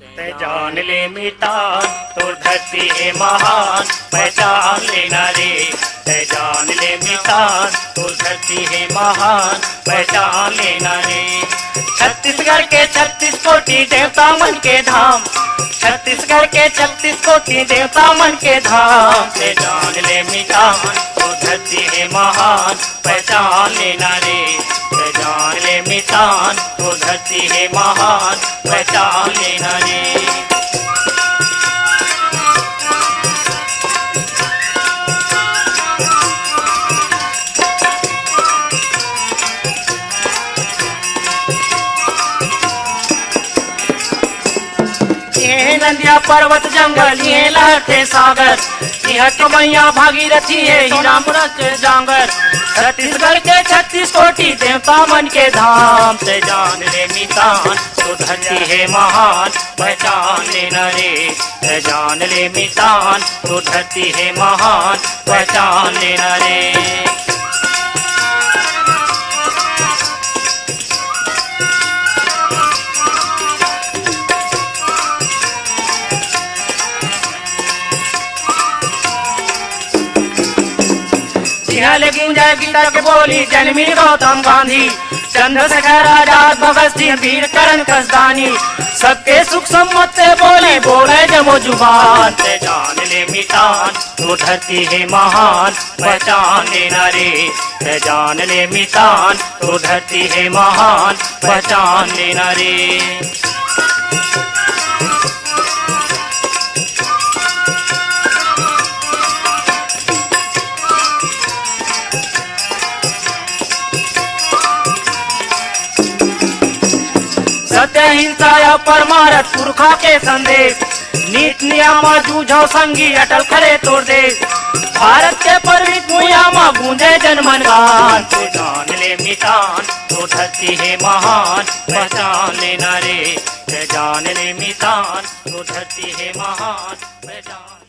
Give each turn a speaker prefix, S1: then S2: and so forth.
S1: ते जान ले मितान तो धरती है महान, पहचान लेना रे। ते जान ले मितान तो धरती है महान, पहचान लेना रे। छत्तीसगढ़ के 36 कोटि देवता मन के धाम, छत्तीसगढ़ के 36 कोटि देवता मन के धाम। ते जान ले मितान तो धरती है महान, पहचान लेना रे। ते जान ले मितान तो धरती है महान, पहचान लेना रे। ये नदिया पर्वत जंगल, ये लहते सागर, यह कमैया भागीरथी है, हीरा मुरत जांगर। छत्तीसगढ़ के 36 कोटि देवता मन के धाम। से जान ले मितान तो धरती है महान, पहचान लेना रे। से जान ले मितान तो धरती है महान, पहचान लेना रे। लेकिन जय गीता के बोली जन्मी गौतम गांधी, चंद्रशेखर आजाद, भगत सिंह, वीर करण कसदानी। सबके सुख सम्मत से बोली बोले जमो जुबान। ते जान ले मितान तो धरती है महान, पहचान लेना रे। ते जान ले मितान तो धरती है महान, पहचान लेना रे। सत्य हिंसा या परमारथ पुरखा के संदेश, नीत नियम जूझो संगी अटल करे तोड़ दे। भारत के पर्वत भूया माँ गूंजे जनमन गान। तो जान ले मितान तो धरती है महान, पहचान लेना रे। जान ले मितान तो धरती है महान, पहचान।